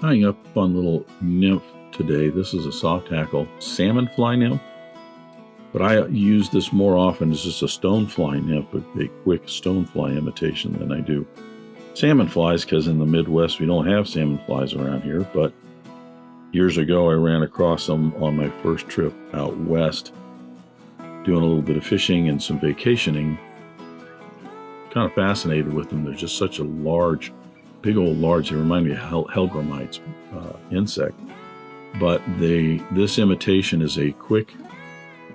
Tying up a fun little nymph today. This is a soft hackle salmon fly nymph, but I use this more often as just a stonefly nymph, a quick stonefly imitation than I do salmon flies, because in the Midwest we don't have salmon flies around here. But years ago I ran across them on my first trip out west, doing a little bit of fishing and some vacationing. Kind of fascinated with them. They're just such a large, big old large. They remind me of Helgramites insect. But this imitation is a quick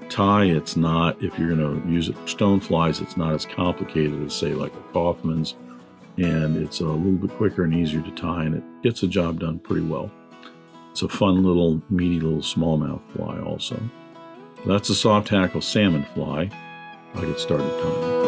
tie. It's not, if you're going to use it for stoneflies, it's not as complicated as, say, like a Kaufman's, and it's a little bit quicker and easier to tie, and it gets the job done pretty well. It's a fun little, meaty little smallmouth fly also. That's a soft hackle salmon fly. I'll get started tying.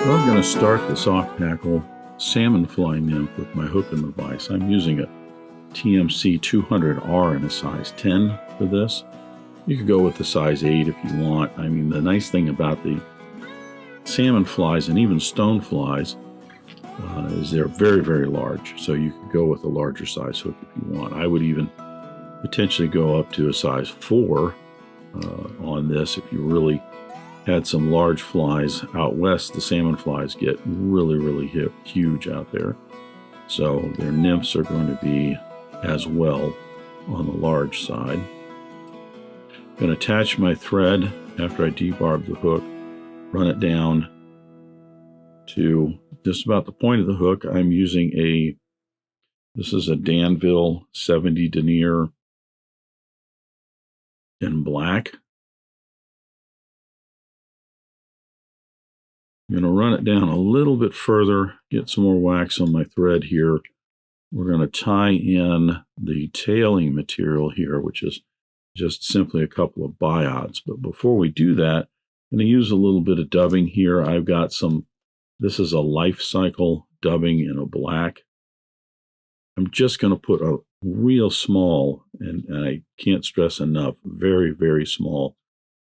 I'm going to start the soft hackle salmon fly nymph with my hook and the vise. I'm using a TMC 200R in a size 10 for this. You could go with the size 8 if you want. I mean, the nice thing about the salmon flies and even stone flies is they're very, very large. So you could go with a larger size hook if you want. I would even potentially go up to a size 4 on this if you really had some large flies out west. The salmon flies get really, really huge out there. So their nymphs are going to be as well on the large side. I'm going to attach my thread after I debarb the hook, run it down to just about the point of the hook. I'm using this is a Danville 70 Denier in black. I'm going to run it down a little bit further, get some more wax on my thread here. We're going to tie in the tailing material here, which is just simply a couple of biots. But before we do that, I'm going to use a little bit of dubbing here. I've got this is a life cycle dubbing in a black. I'm just going to put a real small, and I can't stress enough, very, very small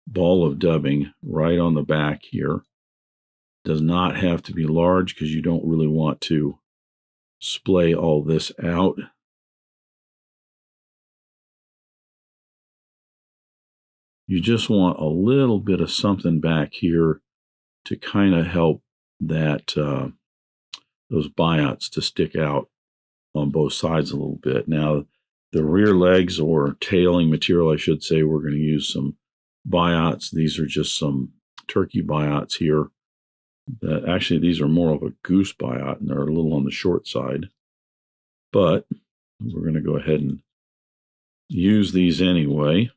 ball of dubbing right on the back here. Does not have to be large because you don't really want to splay all this out. You just want a little bit of something back here to kind of help that those biots to stick out on both sides a little bit. Now, the rear legs, or tailing material, I should say, we're going to use some biots. These are just some turkey biots here. Actually, these are more of a goose biot, and they're a little on the short side. But we're going to go ahead and use these anyway.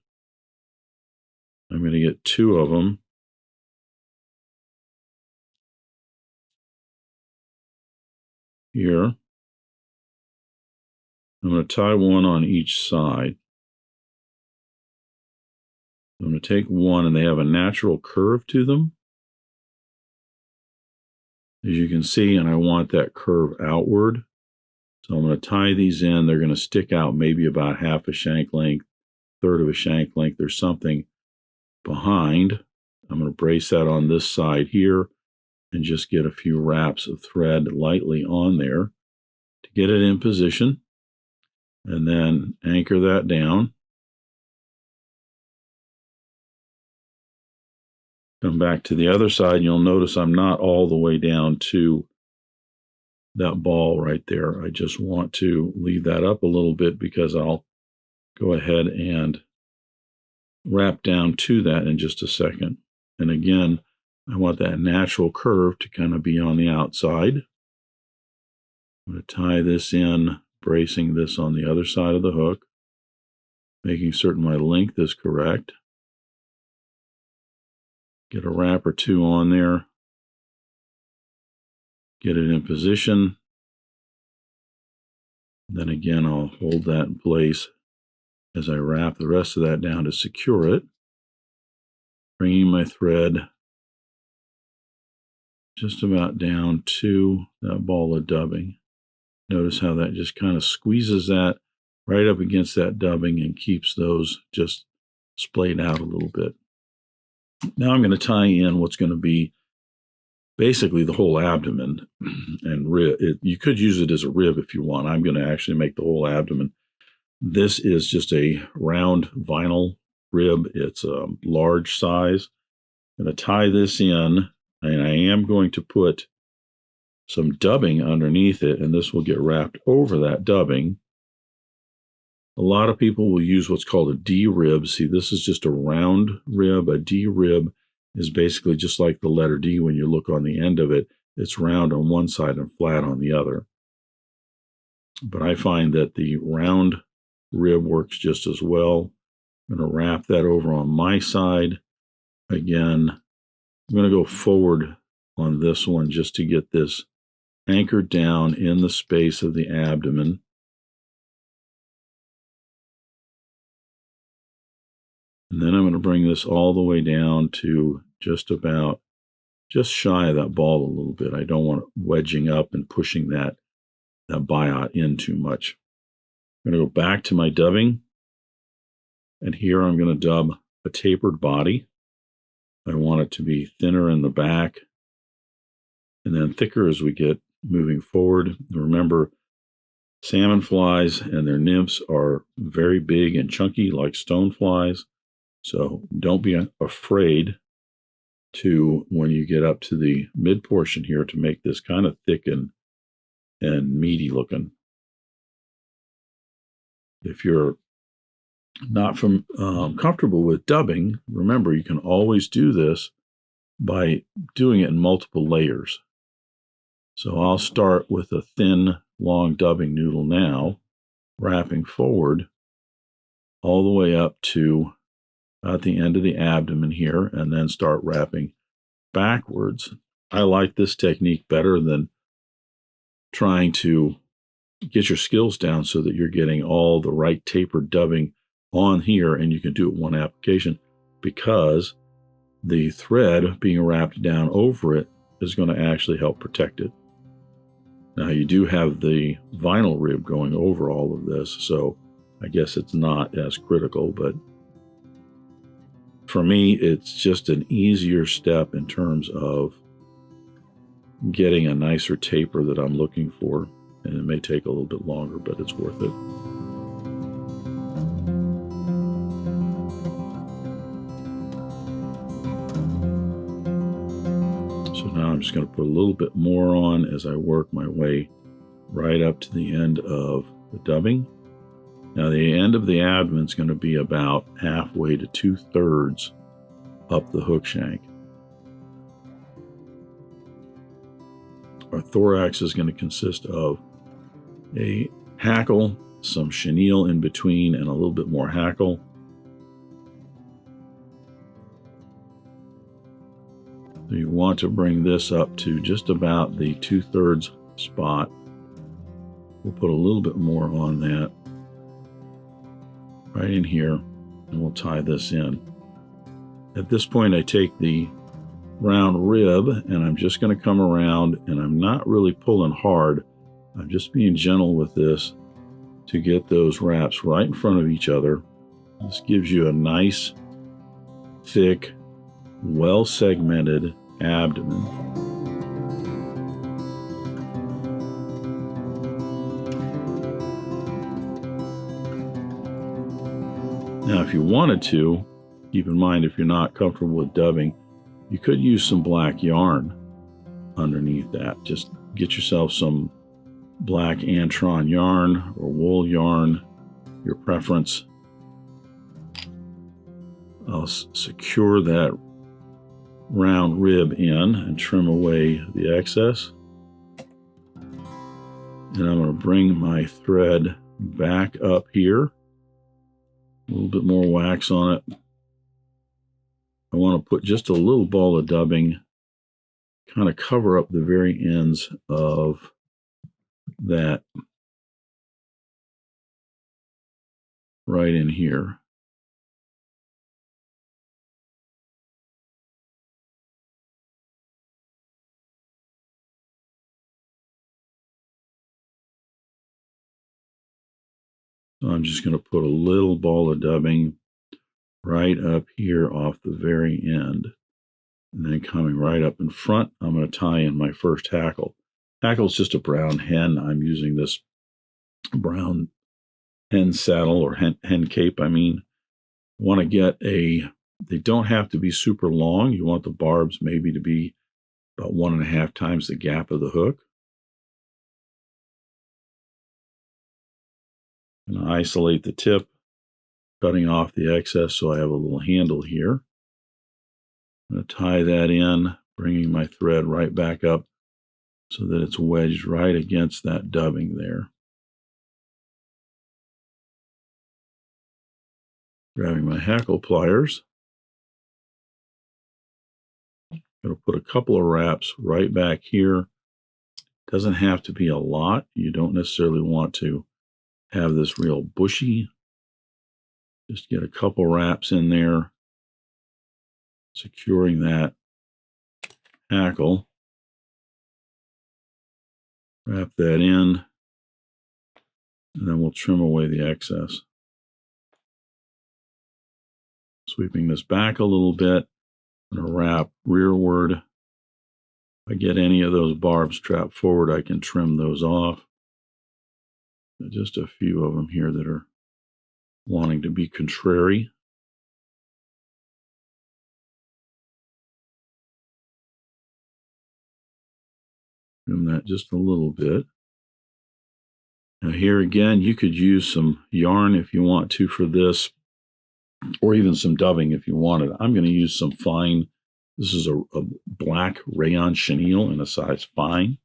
I'm going to get 2 of them. Here. I'm going to tie one on each side. I'm going to take one, and they have a natural curve to them, as you can see, and I want that curve outward. So I'm going to tie these in. They're going to stick out maybe about half a shank length, third of a shank length. There's something behind. I'm going to brace that on this side here and just get a few wraps of thread lightly on there to get it in position, and then anchor that down. Come back to the other side, and you'll notice I'm not all the way down to that ball right there. I just want to leave that up a little bit because I'll go ahead and wrap down to that in just a second. And again, I want that natural curve to kind of be on the outside. I'm going to tie this in, bracing this on the other side of the hook, making certain my length is correct. Get a wrap or 2 on there. Get it in position. Then again, I'll hold that in place as I wrap the rest of that down to secure it. Bringing my thread just about down to that ball of dubbing. Notice how that just kind of squeezes that right up against that dubbing and keeps those just splayed out a little bit. Now I'm going to tie in what's going to be basically the whole abdomen and rib. You could use it as a rib if you want. I'm going to actually make the whole abdomen. This is just a round vinyl rib. It's a large size. I'm going to tie this in, and I am going to put some dubbing underneath it, and this will get wrapped over that dubbing. A lot of people will use what's called a D rib. See, this is just a round rib. A D rib is basically just like the letter D when you look on the end of it. It's round on one side and flat on the other. But I find that the round rib works just as well. I'm going to wrap that over on my side. Again, I'm going to go forward on this one just to get this anchored down in the space of the abdomen. And then I'm going to bring this all the way down to just shy of that ball a little bit. I don't want it wedging up and pushing that biot in too much. I'm going to go back to my dubbing. And here I'm going to dub a tapered body. I want it to be thinner in the back and then thicker as we get moving forward. Remember, salmon flies and their nymphs are very big and chunky like stoneflies. So don't be afraid to, when you get up to the mid portion here, to make this kind of thick and meaty looking. If you're not comfortable with dubbing, remember you can always do this by doing it in multiple layers. So I'll start with a thin, long dubbing noodle now, wrapping forward all the way up to at the end of the abdomen here, and then start wrapping backwards. I like this technique better than trying to get your skills down so that you're getting all the right tapered dubbing on here and you can do it one application, because the thread being wrapped down over it is going to actually help protect it. Now you do have the vinyl rib going over all of this, so I guess it's not as critical, but for me, it's just an easier step in terms of getting a nicer taper that I'm looking for. And it may take a little bit longer, but it's worth it. So now I'm just going to put a little bit more on as I work my way right up to the end of the dubbing. Now the end of the abdomen is going to be about halfway to 2/3 up the hook shank. Our thorax is going to consist of a hackle, some chenille in between, and a little bit more hackle. So you want to bring this up to just about the 2/3 spot. We'll put a little bit more on that right in here, and we'll tie this in. At this point, I take the round rib and I'm just going to come around, and I'm not really pulling hard. I'm just being gentle with this to get those wraps right in front of each other. This gives you a nice, thick, well-segmented abdomen. Now, if you wanted to, keep in mind, if you're not comfortable with dubbing, you could use some black yarn underneath that. Just get yourself some black Antron yarn or wool yarn, your preference. I'll secure that round rib in and trim away the excess. And I'm going to bring my thread back up here. A little bit more wax on it. I want to put just a little ball of dubbing, kind of cover up the very ends of that right in here. So I'm just going to put a little ball of dubbing right up here off the very end. And then coming right up in front, I'm going to tie in my first hackle. Hackle is just a brown hen. I'm using this brown hen saddle, or hen cape, I mean. Want to get they don't have to be super long. You want the barbs maybe to be about 1.5 times the gap of the hook. And isolate the tip, cutting off the excess so I have a little handle here. I'm going to tie that in, bringing my thread right back up so that it's wedged right against that dubbing there. Grabbing my hackle pliers. I'm going to put a couple of wraps right back here. Doesn't have to be a lot. You don't necessarily want to have this real bushy. Just get a couple wraps in there, securing that hackle. Wrap that in, and then we'll trim away the excess. Sweeping this back a little bit. I'm going to wrap rearward. If I get any of those barbs trapped forward, I can trim those off. Just a few of them here that are wanting to be contrary. Trim that just a little bit. Now here again, you could use some yarn if you want to for this, or even some dubbing if you wanted. I'm going to use some fine. This is a black Rayon chenille in a size fine.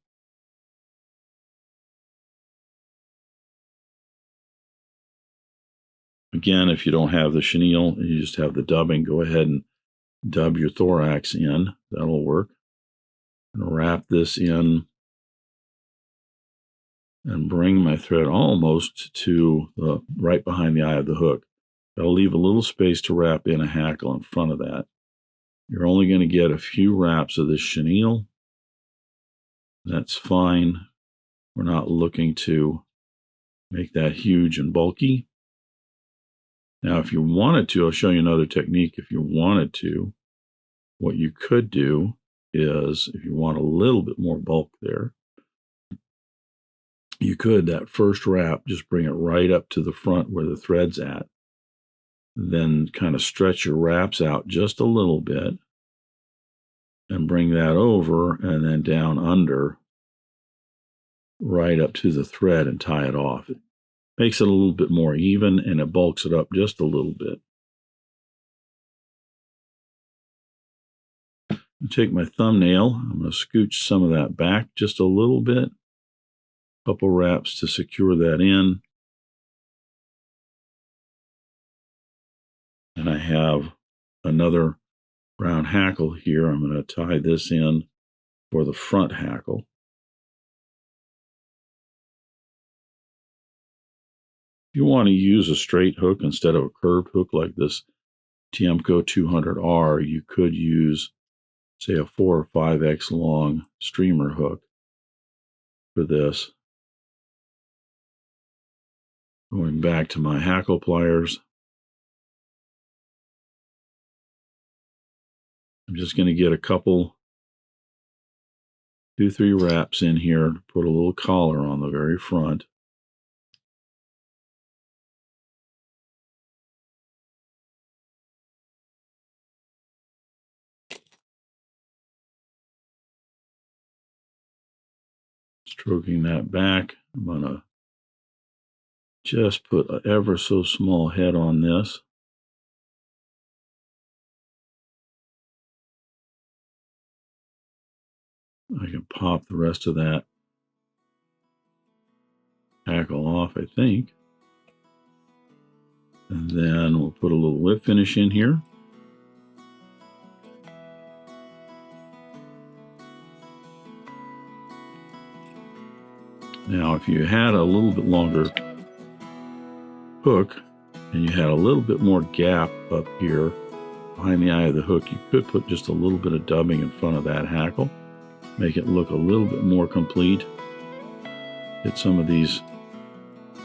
Again, if you don't have the chenille and you just have the dubbing, go ahead and dub your thorax in. That'll work. I'm going to wrap this in and bring my thread almost to the right behind the eye of the hook. I'll leave a little space to wrap in a hackle in front of that. You're only going to get a few wraps of this chenille. That's fine. We're not looking to make that huge and bulky. Now, if you wanted to, I'll show you another technique. If you wanted to, what you could do is, if you want a little bit more bulk there, you could, that first wrap, just bring it right up to the front where the thread's at. Then kind of stretch your wraps out just a little bit and bring that over and then down under right up to the thread and tie it off. It makes it a little bit more even and it bulks it up just a little bit. Take my thumbnail, I'm going to scooch some of that back just a little bit. A couple wraps to secure that in. And I have another brown hackle here. I'm going to tie this in for the front hackle. If you want to use a straight hook instead of a curved hook like this Tiemco 200R, you could use, say, a 4 or 5x long streamer hook for this. Going back to my hackle pliers, I'm just going to get a couple, 2-3 wraps in here to put a little collar on the very front. Stroking that back, I'm going to just put an ever so small head on this. I can pop the rest of that hackle off, I think. And then we'll put a little whip finish in here. Now, if you had a little bit longer hook and you had a little bit more gap up here behind the eye of the hook, you could put just a little bit of dubbing in front of that hackle, make it look a little bit more complete. Get some of these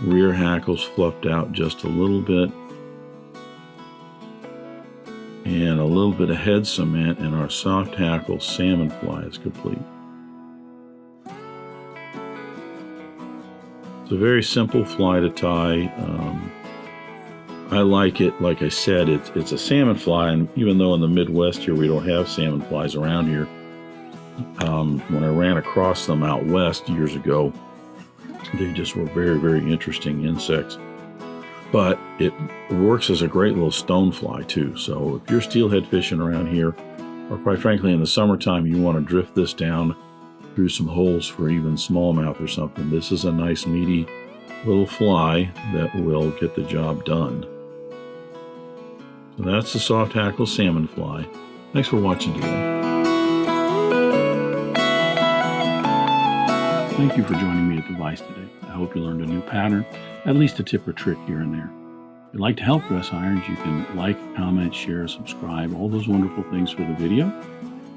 Rear hackles fluffed out just a little bit. And a little bit of head cement, and our soft hackle salmon fly is complete. It's a very simple fly to tie. I like it. Like I said, it's a salmon fly, and even though in the Midwest here we don't have salmon flies around here, when I ran across them out west years ago, they just were very, very interesting insects. But it works as a great little stonefly too. So if you're steelhead fishing around here, or quite frankly in the summertime, you want to drift this down through some holes for even smallmouth or something, this is a nice meaty little fly that will get the job done. So that's the soft hackle salmon fly. Thanks for watching today. Thank you for joining me at the Vise today. I hope you learned a new pattern, at least a tip or trick here and there. If you'd like to help Dress Irons, you can like, comment, share, subscribe, all those wonderful things for the video.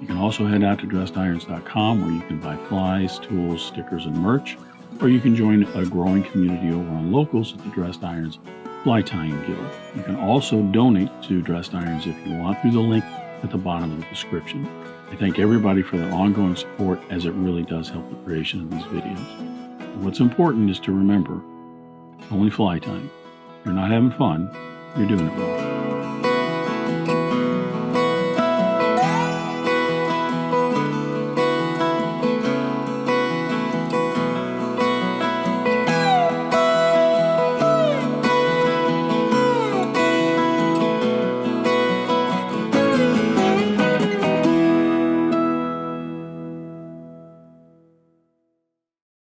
You can also head out to dressedirons.com where you can buy flies, tools, stickers, and merch, or you can join a growing community over on Locals at the Dressed Irons Fly Tying Guild. You can also donate to Dressed Irons if you want through the link at the bottom of the description. I thank everybody for their ongoing support, as it really does help the creation of these videos. And what's important is to remember, only fly tying. If you're not having fun, you're doing it wrong.